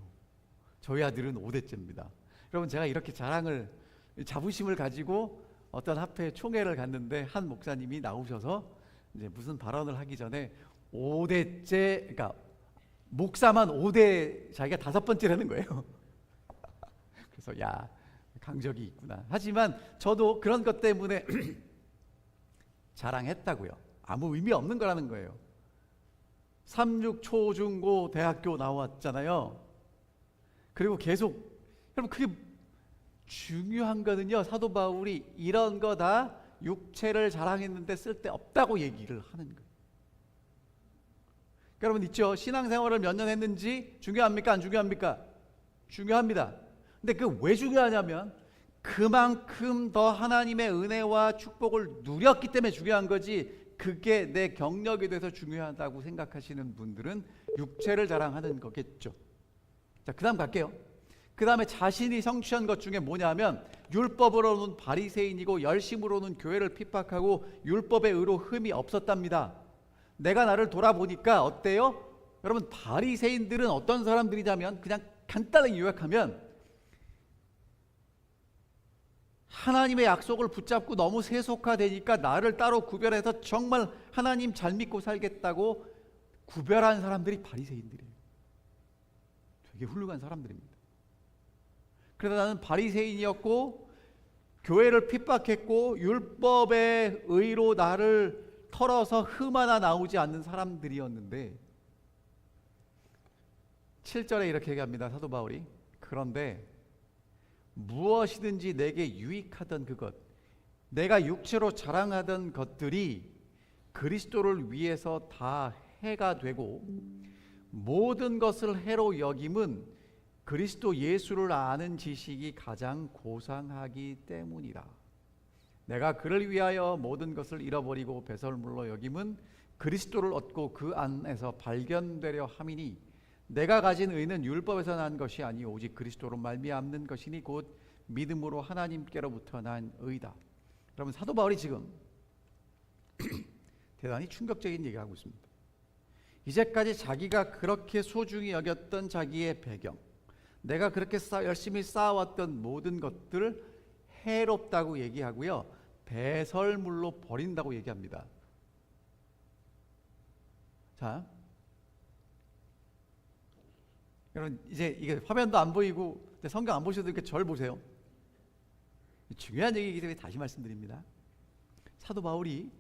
저희 아들은 5대째입니다. 여러분, 제가 이렇게 자부심을 가지고 어떤 합회 총회를 갔는데, 한 목사님이 나오셔서 이제 무슨 발언을 하기 전에 5대째, 그러니까 목사만 5대, 자기가 5번째라는 거예요. 그래서 야, 강적이 있구나. 하지만 저도 그런 것 때문에 자랑했다고요. 아무 의미 없는 거라는 거예요. 3, 6, 초, 중, 고 대학교 나왔잖아요. 그리고 계속, 여러분, 그게 중요한 거는요, 사도 바울이 이런 거 다 육체를 자랑했는데 쓸데없다고 얘기를 하는 거예요. 여러분 있죠? 신앙생활을 몇 년 했는지 중요합니까? 안 중요합니까? 중요합니다. 근데 그 왜 중요하냐면, 그만큼 더 하나님의 은혜와 축복을 누렸기 때문에 중요한 거지, 그게 내 경력에 대해서 중요하다고 생각하시는 분들은 육체를 자랑하는 거겠죠. 자, 그 다음 갈게요. 그 다음에 자신이 성취한 것 중에 뭐냐면, 율법으로는 바리새인이고 열심으로는 교회를 핍박하고 율법의 의로 흠이 없었답니다. 내가 나를 돌아보니까 어때요? 여러분, 바리새인들은 어떤 사람들이냐면, 그냥 간단하게 요약하면, 하나님의 약속을 붙잡고 너무 세속화되니까 나를 따로 구별해서 정말 하나님 잘 믿고 살겠다고 구별한 사람들이 바리새인들이에요. 되게 훌륭한 사람들입니다. 그래서 나는 바리새인이었고 교회를 핍박했고 율법의 의로 나를 털어서 흠 하나 나오지 않는 사람들이었는데, 7절에 이렇게 얘기합니다. 사도 바울이. 그런데 무엇이든지 내게 유익하던 그것, 내가 육체로 자랑하던 것들이 그리스도를 위해서 다 해가 되고 모든 것을 해로 여김은 그리스도 예수를 아는 지식이 가장 고상하기 때문이라. 내가 그를 위하여 모든 것을 잃어버리고 배설물로 여김은 그리스도를 얻고 그 안에서 발견되려 함이니 내가 가진 의는 율법에서 난 것이 아니 오직 그리스도로 말미암는 것이니 곧 믿음으로 하나님께로부터 난 의다. 여러분, 사도 바울이 지금 대단히 충격적인 얘기하고 있습니다. 이제까지 자기가 그렇게 소중히 여겼던 자기의 배경, 내가 그렇게 열심히 쌓아왔던 모든 것들을 해롭다고 얘기하고요, 배설물로 버린다고 얘기합니다. 자, 여러분, 이제 이게 화면도 안 보이고 성경 안 보셔도 이렇게 절 보세요. 중요한 얘기이기 때문에 다시 말씀드립니다. 사도 바울이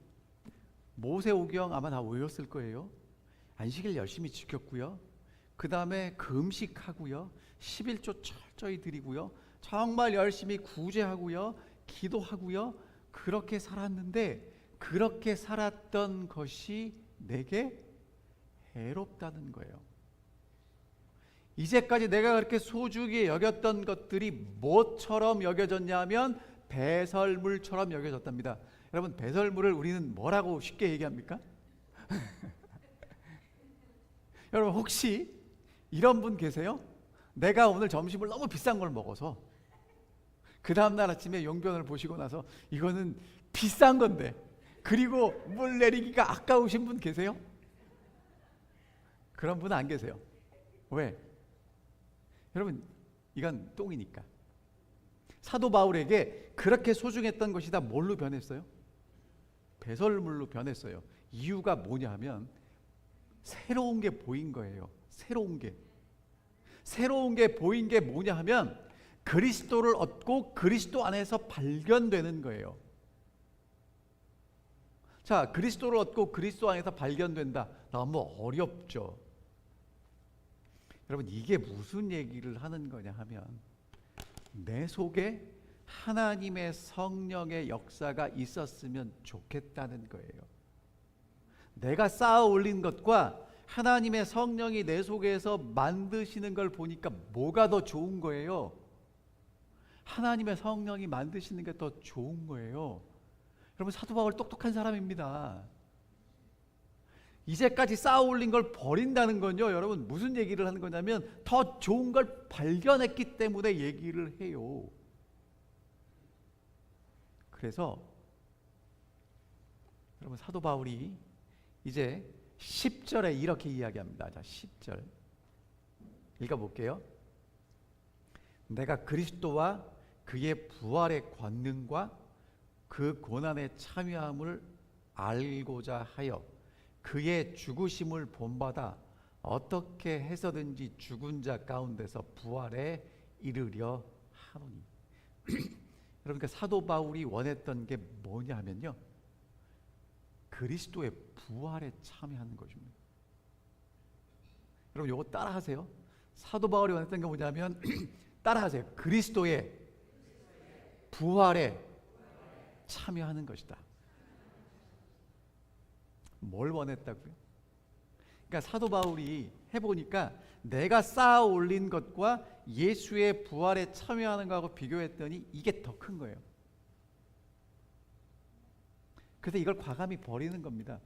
모세오경 아마 다 외웠을 거예요. 안식일 열심히 지켰고요, 그 다음에 금식하고요, 11조 철저히 드리고요, 정말 열심히 구제하고요, 기도하고요, 그렇게 살았는데 그렇게 살았던 것이 내게 해롭다는 거예요. 이제까지 내가 그렇게 소중히 여겼던 것들이 뭐처럼 여겨졌냐면 배설물처럼 여겨졌답니다. 여러분, 배설물을 우리는 뭐라고 쉽게 얘기합니까? 여러분, 혹시 이런 분 계세요? 내가 오늘 점심을 너무 비싼 걸 먹어서 그 다음날 아침에 용변을 보시고 나서 이거는 비싼 건데, 그리고 물 내리기가 아까우신 분 계세요? 그런 분은 안 계세요. 왜? 여러분, 이건 똥이니까. 사도 바울에게 그렇게 소중했던 것이 다 뭘로 변했어요? 배설물로 변했어요. 이유가 뭐냐 하면 새로운 게 보인 거예요. 새로운 게 보인 게 뭐냐 하면 그리스도를 얻고 그리스도 안에서 발견되는 거예요. 자, 그리스도를 얻고 그리스도 안에서 발견된다. 너무 어렵죠. 여러분, 이게 무슨 얘기를 하는 거냐 하면 내 속에 하나님의 성령의 역사가 있었으면 좋겠다는 거예요. 내가 쌓아 올린 것과 하나님의 성령이 내 속에서 만드시는 걸 보니까 뭐가 더 좋은 거예요? 하나님의 성령이 만드시는 게 더 좋은 거예요. 여러분, 사도 바울 똑똑한 사람입니다. 이제까지 쌓아 올린 걸 버린다는 건요, 여러분, 무슨 얘기를 하는 거냐면 더 좋은 걸 발견했기 때문에 얘기를 해요. 그래서 여러분, 사도 바울이 이제 10절에 이렇게 이야기합니다. 자, 10절 읽어볼게요. 내가 그리스도와 그의 부활의 권능과 그 고난의 참여함을 알고자 하여 그의 죽으심을 본받아 어떻게 해서든지 죽은 자 가운데서 부활에 이르려 하노니. 그러니까 사도 바울이 원했던 게 뭐냐면요, 그리스도의 부활에 참여하는 것입니다. 여러분, 이거 따라하세요. 사도 바울이 원했던 게 뭐냐면 따라하세요. 그리스도의 부활에 참여하는 것이다. 뭘 원했다고요? 그러니까 사도 바울이 해보니까 내가 쌓아 올린 것과 예수의 부활에 참여하는 것하고 비교했더니 이게 더 큰 거예요. 그래서 이걸 과감히 버리는 겁니다.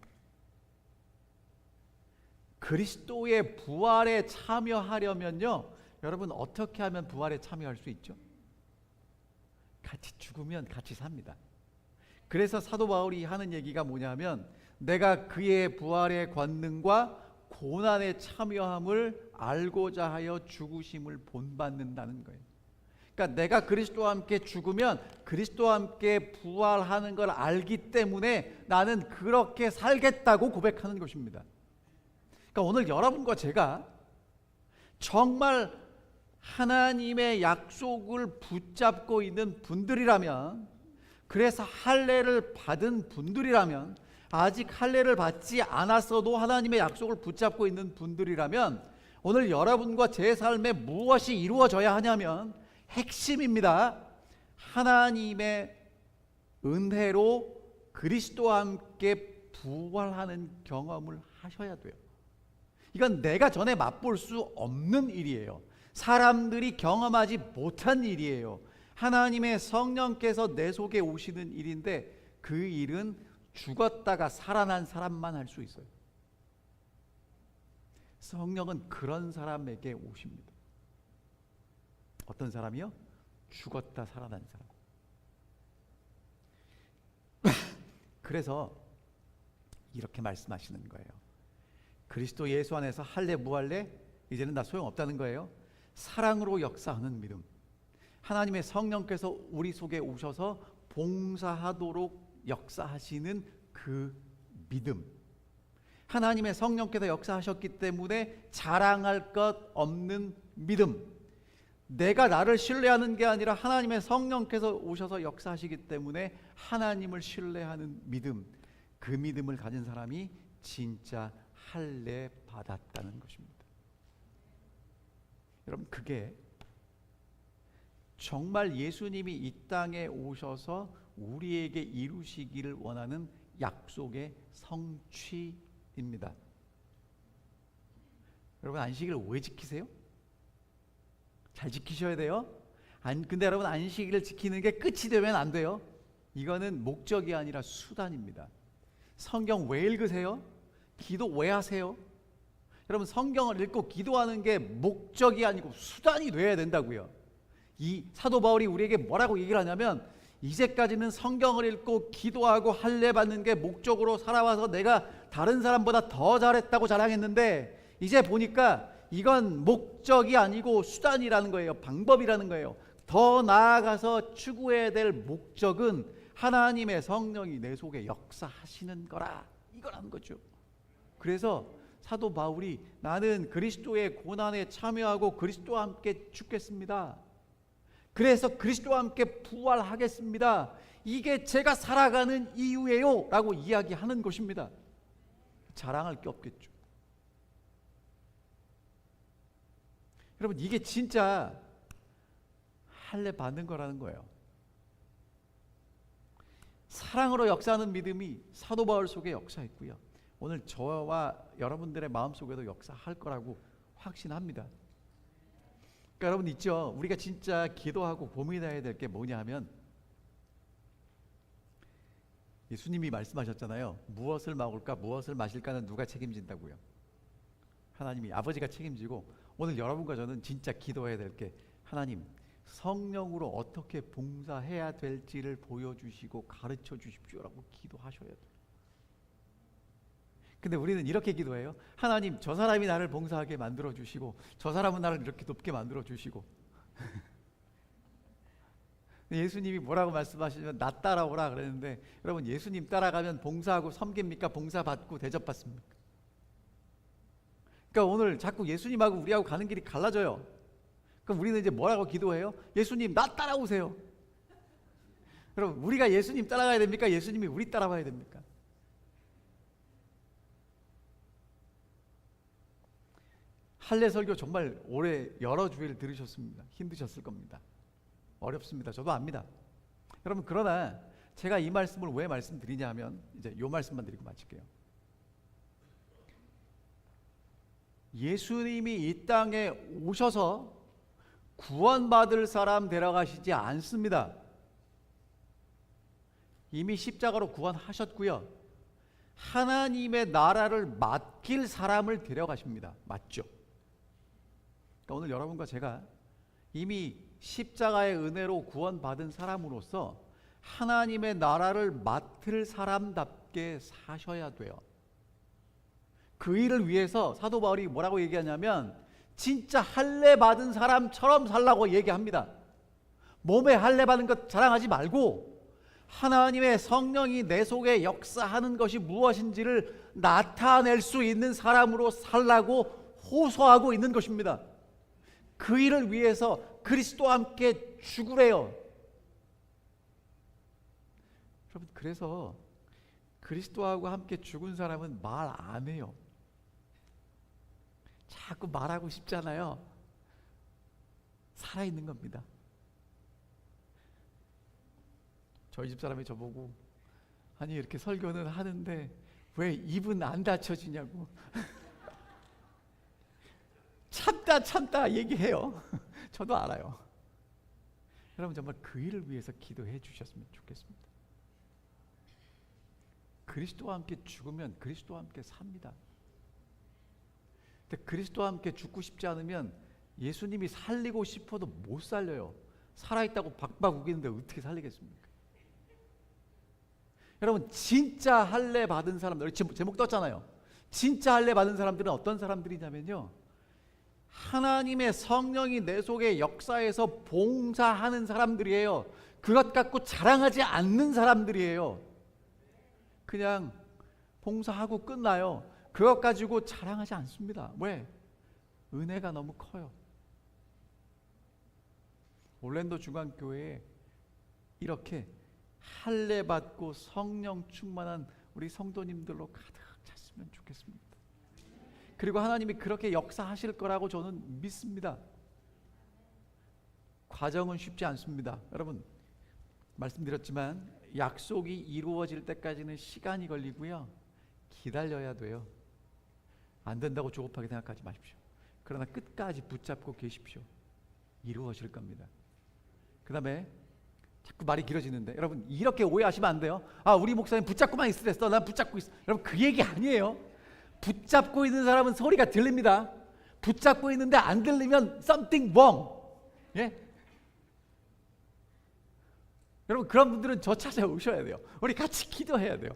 그리스도의 부활에 참여하려면요, 여러분, 어떻게 하면 부활에 참여할 수 있죠? 같이 죽으면 같이 삽니다. 그래서 사도 바울이 하는 얘기가 뭐냐면 내가 그의 부활의 권능과 고난에 참여함을 알고자 하여 죽으심을 본받는다는 거예요. 그러니까 내가 그리스도와 함께 죽으면 그리스도와 함께 부활하는 걸 알기 때문에 나는 그렇게 살겠다고 고백하는 것입니다. 그러니까 오늘 여러분과 제가 정말 하나님의 약속을 붙잡고 있는 분들이라면, 그래서 할례를 받은 분들이라면, 아직 할례를 받지 않았어도 하나님의 약속을 붙잡고 있는 분들이라면 오늘 여러분과 제 삶에 무엇이 이루어져야 하냐면 핵심입니다. 하나님의 은혜로 그리스도와 함께 부활하는 경험을 하셔야 돼요. 이건 내가 전에 맛볼 수 없는 일이에요. 사람들이 경험하지 못한 일이에요. 하나님의 성령께서 내 속에 오시는 일인데 그 일은 죽었다가 살아난 사람만 할 수 있어요. 성령은 그런 사람에게 오십니다. 어떤 사람이요? 죽었다 살아난 사람. 그래서 이렇게 말씀하시는 거예요. 그리스도 예수 안에서 할래 무할래 이제는 나 소용없다는 거예요. 사랑으로 역사하는 믿음. 하나님의 성령께서 우리 속에 오셔서 봉사하도록 역사하시는 그 믿음. 하나님의 성령께서 역사하셨기 때문에 자랑할 것 없는 믿음. 내가 나를 신뢰하는 게 아니라 하나님의 성령께서 오셔서 역사하시기 때문에 하나님을 신뢰하는 믿음. 그 믿음을 가진 사람이 진짜 할례 받았다는 것입니다. 여러분, 그게 정말 예수님이 이 땅에 오셔서 우리에게 이루시기를 원하는 약속의 성취입니다. 여러분, 안식일을 왜 지키세요? 잘 지키셔야 돼요. 근데 여러분, 안식일을 지키는 게 끝이 되면 안 돼요. 이거는 목적이 아니라 수단입니다. 성경 왜 읽으세요? 기도 왜 하세요? 여러분, 성경을 읽고 기도하는 게 목적이 아니고 수단이 돼야 된다고요. 이 사도 바울이 우리에게 뭐라고 얘기를 하냐면, 이제까지는 성경을 읽고 기도하고 할례 받는 게 목적으로 살아와서 내가 다른 사람보다 더 잘했다고 자랑했는데 이제 보니까 이건 목적이 아니고 수단이라는 거예요. 방법이라는 거예요. 더 나아가서 추구해야 될 목적은 하나님의 성령이 내 속에 역사하시는 거라, 이거라는 거죠. 그래서 사도 바울이 나는 그리스도의 고난에 참여하고 그리스도와 함께 죽겠습니다. 그래서 그리스도와 함께 부활하겠습니다. 이게 제가 살아가는 이유예요 라고 이야기하는 것입니다. 자랑할 게 없겠죠. 여러분, 이게 진짜 할례 받는 거라는 거예요. 사랑으로 역사하는 믿음이 사도 바울 속에 역사했고요. 오늘 저와 여러분들의 마음속에도 역사할 거라고 확신합니다. 그러니까 여러분 있죠. 우리가 진짜 기도하고 고민해야 될 게 뭐냐 하면, 예수님이 말씀하셨잖아요. 무엇을 먹을까 무엇을 마실까는 누가 책임진다고요? 하나님이, 아버지가 책임지고, 오늘 여러분과 저는 진짜 기도해야 될 게, 하나님 성령으로 어떻게 봉사해야 될지를 보여주시고 가르쳐 주십시오라고 기도하셔야 돼요. 근데 우리는 이렇게 기도해요. 하나님, 저 사람이 나를 봉사하게 만들어 주시고 저 사람은 나를 이렇게 높게 만들어 주시고. 예수님이 뭐라고 말씀하시면 나 따라오라 그랬는데, 여러분, 예수님 따라가면 봉사하고 섬깁니까? 봉사받고 대접받습니까? 그러니까 오늘 자꾸 예수님하고 우리하고 가는 길이 갈라져요. 그럼 우리는 이제 뭐라고 기도해요? 예수님, 나 따라오세요. 여러분, 우리가 예수님 따라가야 됩니까? 예수님이 우리 따라와야 됩니까? 할례 설교 정말 올해 여러 주일 들으셨습니다. 힘드셨을 겁니다. 어렵습니다. 저도 압니다. 여러분, 그러나 제가 이 말씀을 왜 말씀드리냐 하면, 이제 이 말씀만 드리고 마칠게요. 예수님이 이 땅에 오셔서 구원받을 사람 데려가시지 않습니다. 이미 십자가로 구원하셨고요. 하나님의 나라를 맡길 사람을 데려가십니다. 맞죠? 그러니까 오늘 여러분과 제가 이미 십자가의 은혜로 구원받은 사람으로서 하나님의 나라를 맡을 사람답게 사셔야 돼요. 그 일을 위해서 사도 바울이 뭐라고 얘기하냐면, 진짜 할례 받은 사람처럼 살라고 얘기합니다. 몸에 할례 받은 것 자랑하지 말고 하나님의 성령이 내 속에 역사하는 것이 무엇인지를 나타낼 수 있는 사람으로 살라고 호소하고 있는 것입니다. 그 일을 위해서 그리스도와 함께 죽으래요. 여러분, 그래서 그리스도하고 함께 죽은 사람은 말 안 해요. 자꾸 말하고 싶잖아요. 살아있는 겁니다. 저희 집 사람이 저보고 아니 이렇게 설교는 하는데 왜 입은 안 닫혀지냐고 참다 얘기해요. 저도 알아요. 여러분 정말 그 일을 위해서 기도해 주셨으면 좋겠습니다. 그리스도와 함께 죽으면 그리스도와 함께 삽니다. 근데 그리스도와 함께 죽고 싶지 않으면 예수님이 살리고 싶어도 못 살려요. 살아있다고 박박 우기는데 어떻게 살리겠습니까? 여러분 진짜 할례 받은 사람들, 제목 떴잖아요. 진짜 할례 받은 사람들은 어떤 사람들이냐면요, 하나님의 성령이 내 속에 역사해서 봉사하는 사람들이에요. 그것 갖고 자랑하지 않는 사람들이에요. 그냥 봉사하고 끝나요. 그것 가지고 자랑하지 않습니다. 왜? 은혜가 너무 커요. 올랜도 중앙교회에 이렇게 할례 받고 성령 충만한 우리 성도님들로 가득 찼으면 좋겠습니다. 그리고 하나님이 그렇게 역사하실 거라고 저는 믿습니다. 과정은 쉽지 않습니다. 여러분 말씀드렸지만 약속이 이루어질 때까지는 시간이 걸리고요, 기다려야 돼요. 안 된다고 조급하게 생각하지 마십시오. 그러나 끝까지 붙잡고 계십시오. 이루어질 겁니다. 그 다음에 자꾸 말이 길어지는데, 여러분 이렇게 오해하시면 안 돼요. 아, 우리 목사님 붙잡고만 있으랬어. 난 붙잡고 있어. 여러분 그 얘기 아니에요. 붙잡고 있는 사람은 소리가 들립니다. 붙잡고 있는데 안 들리면 something wrong. 예? 여러분 그런 분들은 저 찾아오셔야 돼요. 우리 같이 기도해야 돼요.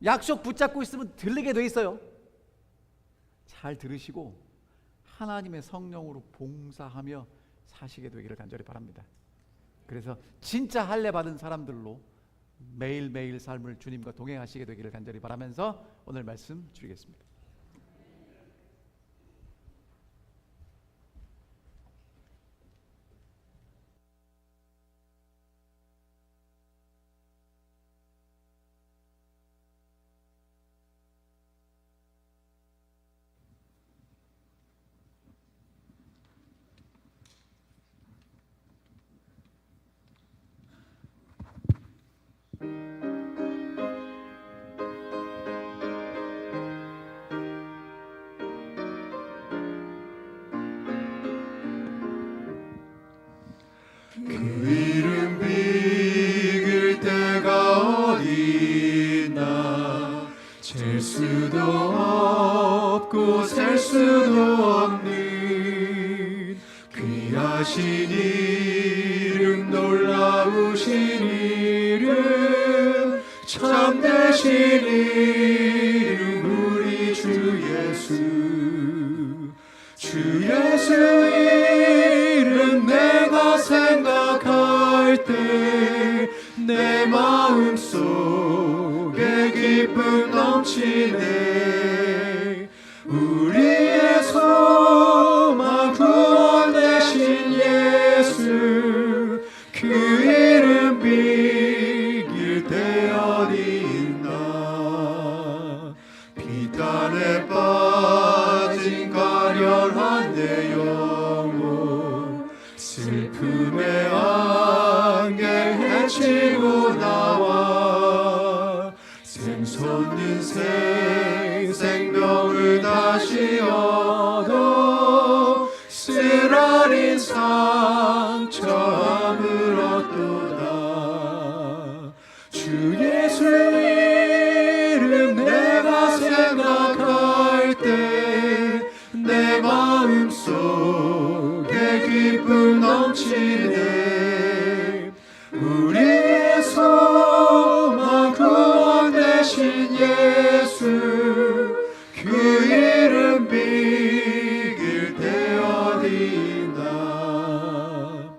약속 붙잡고 있으면 들리게 돼 있어요. 잘 들으시고 하나님의 성령으로 봉사하며 사시게 되기를 간절히 바랍니다. 그래서 진짜 할례 받은 사람들로 매일매일 삶을 주님과 동행하시게 되기를 간절히 바라면서 오늘 말씀 드리겠습니다. 그 이름 비길 때가 어딨나. 잴 수도 없고 셀 수도 없는 귀하신 이름, 놀라우신 이름, 참되신 이름, 우리 주 예수. 주 예수 이름 내가 생각할 때 내 마음속에 기쁨 넘치네. 우리의 소망 구원 되신 예수, 그 이름 비길 때 어디 있나. 비단에 빠진 가련한 내 영혼, 슬픔의 안개 헤치고 나와 샘솟는 생명을 다시 얻어 쓰라린 상처 아물었도다. 주 예수 이름 내가 생각할 때 내 마음속에 기쁨 넘치네. 우리의 소망 구원 되신 예수, 그 이름 비길 때 어디 있나.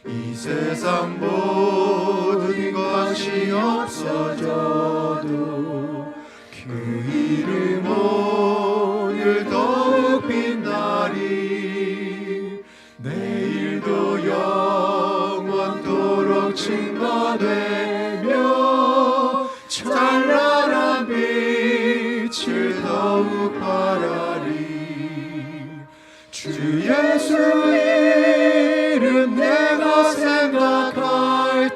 이 세상 모든 것이 없어져도 그 이름 오늘 더욱 빛나리. 내일도 영원토록 증거되며 찬란한 빛을 더욱 발하리. 주 예수 이름 내가 생각할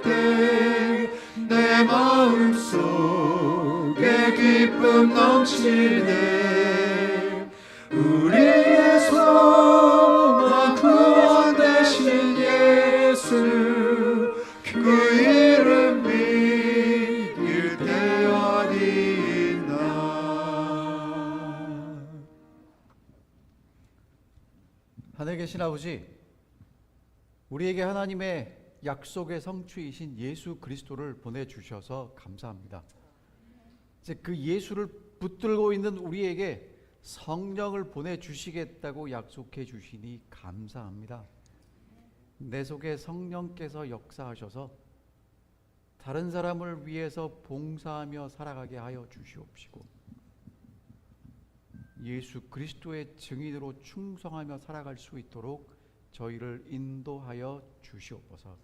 기쁨 넘치네. 우리의 소망 구원 되신 예수, 그 이름 믿을 때 어디 있나. 하늘에 계신 아버지, 우리에게 하나님의 약속의 성취이신 예수 그리스도를 보내주셔서 감사합니다. 이제 그 예수를 붙들고 있는 우리에게 성령을 보내주시겠다고 약속해 주시니 감사합니다. 내 속에 성령께서 역사하셔서 다른 사람을 위해서 봉사하며 살아가게 하여 주시옵시고, 예수 그리스도의 증인으로 충성하며 살아갈 수 있도록 저희를 인도하여 주시옵소서.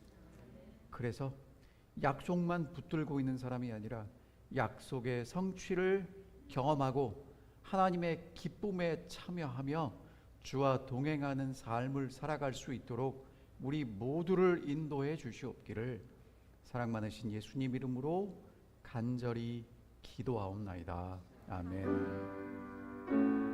그래서 약속만 붙들고 있는 사람이 아니라 약속의 성취를 경험하고 하나님의 기쁨에 참여하며 주와 동행하는 삶을 살아갈 수 있도록 우리 모두를 인도해 주시옵기를 사랑 많으신 예수님 이름으로 간절히 기도하옵나이다. 아멘.